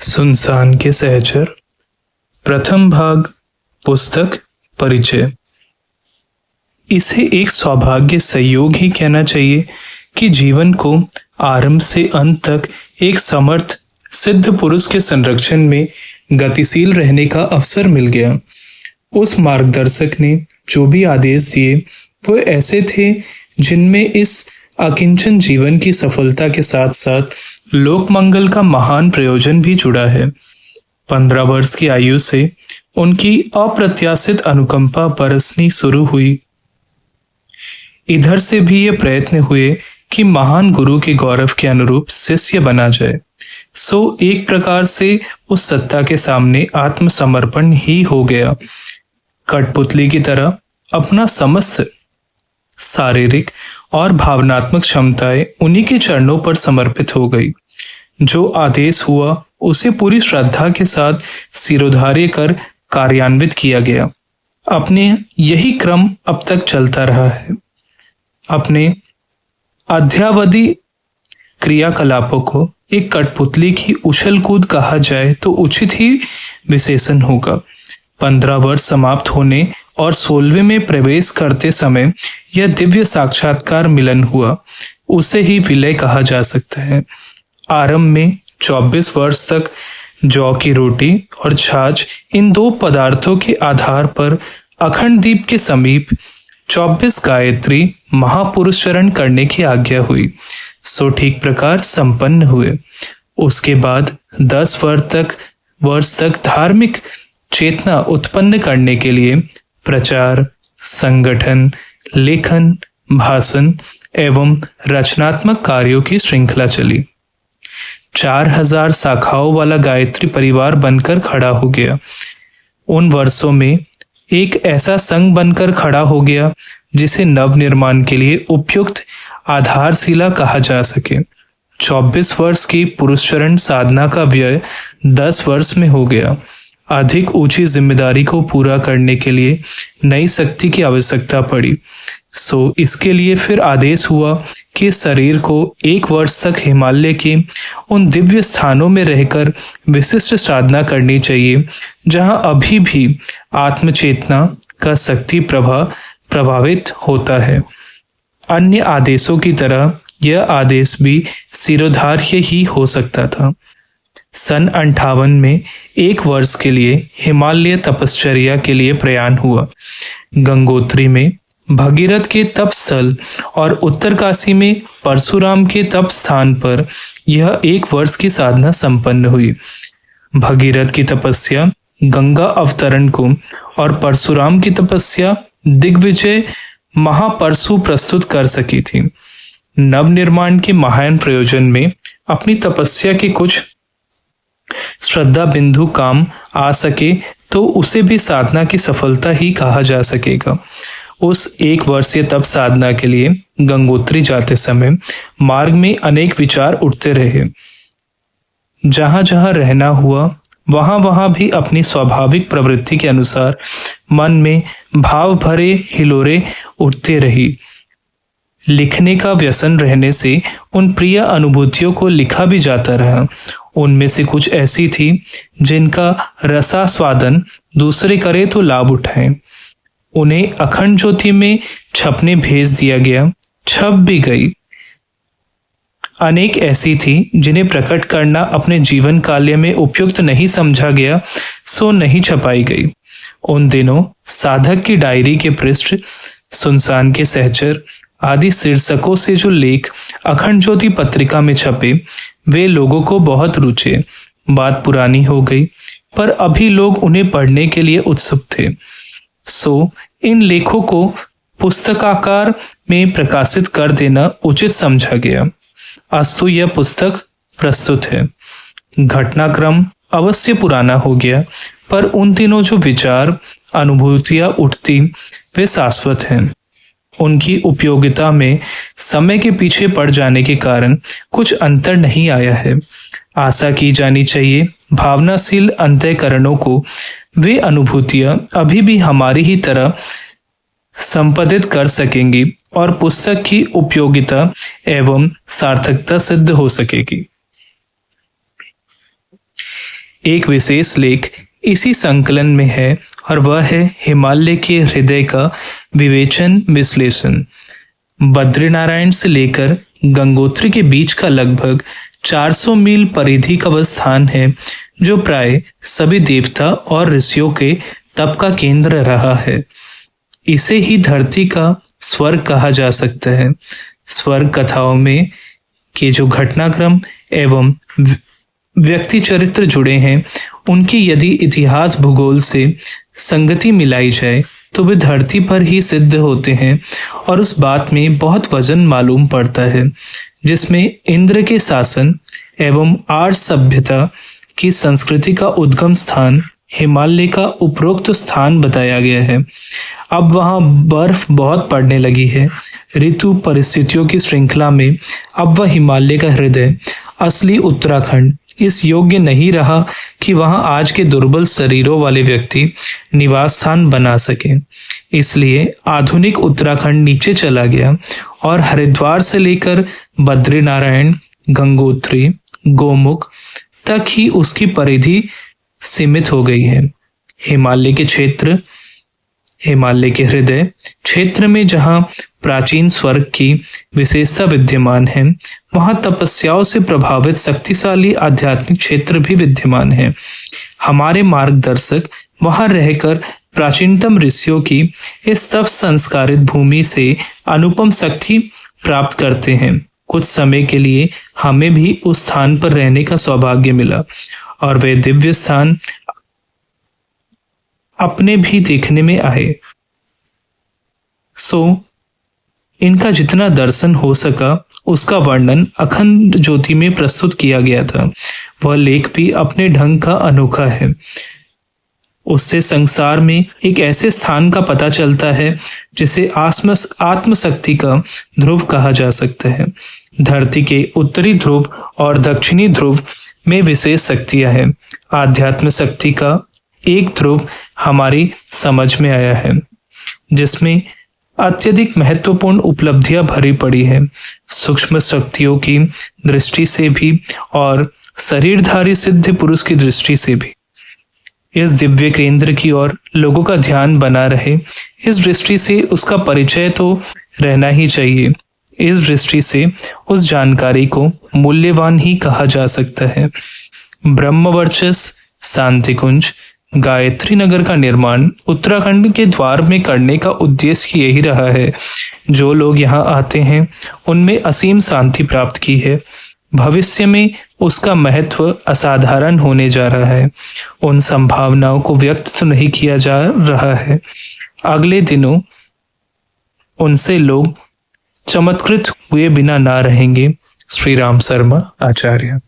सुनसान के सहचर प्रथम भाग। पुस्तक परिचय। इसे एक सौभाग्य संयोग ही कहना चाहिए कि जीवन को आरंभ से अंत तक एक समर्थ सिद्ध पुरुष के संरक्षण में गतिशील रहने का अवसर मिल गया। उस मार्गदर्शक ने जो भी आदेश दिए वो ऐसे थे जिनमें इस अकिंचन जीवन की सफलता के साथ साथ लोक मंगल का महान प्रयोजन भी जुड़ा है। 15 वर्ष की आयु से उनकी अप्रत्याशित अनुकंपा बरसनी शुरू हुई। इधर से भी ये प्रयत्न हुए कि महान गुरु के गौरव के अनुरूप शिष्य बना जाए। सो एक प्रकार से उस सत्ता के सामने आत्मसमर्पण ही हो गया। कठपुतली की तरह अपना समस्त शारीरिक और भावनात्मक क्षमताएं उन्हीं के चरणों पर समर्पित हो गई। जो आदेश हुआ उसे पूरी श्रद्धा के साथ सिरोधार्य कर कार्यान्वित किया गया। अपने यही क्रम अब तक चलता रहा है। अपने अध्यावधि क्रियाकलापों को एक कठपुतली की उछल कूद कहा जाए तो उचित ही विशेषण होगा। 15 वर्ष समाप्त होने और 16वें में प्रवेश करते समय यह दिव्य साक्षात्कार मिलन हुआ, उसे ही विलय कहा जा सकता है। आरंभ में 24 वर्ष तक जौ की रोटी और छाछ इन दो पदार्थों के आधार पर अखंड दीप के समीप 24 गायत्री महापुरुषचरण करने की आज्ञा हुई। सो ठीक प्रकार संपन्न हुए। उसके बाद 10 वर्ष तक धार्मिक चेतना उत्पन्न करने के लिए प्रचार, संगठन, लेखन, भाषण एवं रचनात्मक कार्यों की श्रृंखला चली। 4000 शाखाओं वाला गायत्री परिवार बनकर खड़ा हो गया। उन वर्षों में एक ऐसा संघ बनकर खड़ा हो गया जिसे नवनिर्माण के लिए उपयुक्त आधारशिला कहा जा सके। 24 वर्ष की पुरुषचरण साधना का व्यय 10 वर्ष में हो गया। अधिक ऊंची जिम्मेदारी को पूरा करने के लिए नई शक्ति की आवश्यकता पड़ी। सो इसके लिए फिर आदेश हुआ कि शरीर को 1 वर्ष तक हिमालय के उन दिव्य स्थानों में रहकर विशिष्ट साधना करनी चाहिए जहां अभी भी आत्मचेतना का शक्ति प्रभावित होता है। अन्य आदेशों की तरह यह आदेश भी सिरोधार्य ही हो सकता था। सन 58 में 1 वर्ष के लिए हिमालय तपश्चर्या के लिए प्रयाण हुआ। गंगोत्री में भगीरथ के तप स्थल और उत्तरकाशी में परशुराम के तप स्थान पर यह 1 वर्ष की साधना संपन्न हुई। भगीरथ की तपस्या गंगा अवतरण को और परशुराम की तपस्या दिग्विजय महापरशु प्रस्तुत कर सकी थी। नवनिर्माण के महान प्रयोजन में अपनी तपस्या के कुछ श्रद्धा बिंदु काम आ सके तो उसे भी साधना की सफलता ही कहा जा सकेगा। उस 1 वर्षीय तप साधना के लिए गंगोत्री जाते समय मार्ग में अनेक विचार उठते रहे। जहां जहां रहना हुआ वहां भी अपनी स्वाभाविक प्रवृत्ति के अनुसार मन में भाव भरे हिलोरे उठते रही। लिखने का व्यसन रहने से उन प्रिय अनुभूतियों को लिखा भी जाता रहा। उनमें से कुछ ऐसी थी जिनका रसास्वादन दूसरे करे तो लाभ उठाएं। उन्हें अखंड ज्योति में छपने भेज दिया गया, छप भी गई। अनेक ऐसी थी जिन्हें प्रकट करना अपने जीवन काल्य में उपयुक्त नहीं समझा गया, सो नहीं छपाई गई। उन दिनों साधक की डायरी के पृष्ठ, सुनसान के सहचर आदि शीर्षकों से जो लेख अखंड ज्योति पत्रिका में छपे वे लोगों को बहुत रुचे। बात पुरानी हो गई पर अभी लोग उन्हें पढ़ने के लिए उत्सुक थे। सो इन लेखों को पुस्तकाकार में प्रकाशित कर देना उचित समझा गया। अस्तु यह पुस्तक प्रस्तुत है। घटनाक्रम अवश्य पुराना हो गया पर उन दिनों जो विचार अनुभूतियां उठती वे शाश्वत हैं। उनकी उपयोगिता में समय के पीछे पड़ जाने के कारण कुछ अंतर नहीं आया है। आशा की जानी चाहिए भावनाशील अंतःकरणों को वे अनुभूतियां अभी भी हमारी ही तरह संपादित कर सकेंगी और पुस्तक की उपयोगिता एवं सार्थकता सिद्ध हो सकेगी। एक विशेष लेख इसी संकलन में है और वह है हिमालय के हृदय का विवेचन विश्लेषण। बद्रीनारायण से लेकर गंगोत्री के बीच का लगभग 400 मील परिधि का वह स्थान है जो प्राय सभी देवता और ऋषियों के तप का केंद्र रहा है। इसे ही धरती का स्वर्ग कहा जा सकता है। स्वर्ग कथाओं में के जो घटनाक्रम एवं व्यक्ति चरित्र जुड़े हैं, उनकी यदि इतिहास भूगोल से संगति मिलाई जाए तो वे धरती पर ही सिद्ध होते हैं और उस बात में बहुत वजन मालूम पड़ता है जिसमें इंद्र के शासन एवं आर्य सभ्यता की संस्कृति का उद्गम स्थान हिमालय का उपरोक्त स्थान बताया गया है। अब वहां बर्फ बहुत पड़ने लगी है। ऋतु परिस्थितियों की श्रृंखला में अब वह हिमालय का हृदय असली उत्तराखंड इस योग्य नहीं रहा कि वहां आज के दुर्बल शरीरों वाले व्यक्ति निवास स्थान बना सके। इसलिए आधुनिक उत्तराखंड नीचे चला गया और हरिद्वार से लेकर बद्रीनारायण, गंगोत्री, गोमुख तक ही उसकी परिधि सीमित हो गई है। हिमालय के हृदय क्षेत्र में जहां प्राचीन स्वर्ग की विशेषता विद्यमान है, वहां तपस्याओं से प्रभावित शक्तिशाली आध्यात्मिक क्षेत्र भी विद्यमान है। हमारे मार्गदर्शक वहां रहकर प्राचीनतम ऋषियों की इस तप संस्कारित भूमि से अनुपम शक्ति प्राप्त करते हैं। कुछ समय के लिए हमें भी उस स्थान पर रहने का सौभाग्य मिला और वे दिव्य स्थान अपने भी देखने में आए। इनका जितना दर्शन हो सका उसका वर्णन अखंड ज्योति में प्रस्तुत किया गया था। वह लेख भी अपने ढंग का अनोखा है। उससे संसार में एक ऐसे स्थान का पता चलता है जिसे आत्मशक्ति का ध्रुव कहा जा सकता है। धरती के उत्तरी ध्रुव और दक्षिणी ध्रुव में विशेष शक्तियां हैं। आध्यात्म शक्ति का एक ध्रुव हमारी समझ में आया है जिसमें अत्यधिक महत्वपूर्ण उपलब्धियां भरी पड़ी है, सूक्ष्म शक्तियों की दृष्टि से भी और शरीरधारी सिद्ध पुरुष की दृष्टि से भी। इस दिव्य केंद्र की ओर लोगों का ध्यान बना रहे, इस दृष्टि से उसका परिचय तो रहना ही चाहिए। इस दृष्टि से उस जानकारी को मूल्यवान ही कहा जा सकता है। ब्रह्मवर्चस, शांति कुंज, गायत्री नगर का निर्माण उत्तराखंड के द्वार में करने का उद्देश्य यही रहा है। जो लोग यहाँ आते हैं उनमें असीम शांति प्राप्त की है। भविष्य में उसका महत्व असाधारण होने जा रहा है। उन संभावनाओं को व्यक्त तो नहीं किया जा रहा है। अगले दिनों उनसे लोग चमत्कृत हुए बिना ना रहेंगे। श्री राम शर्मा, आचार्य।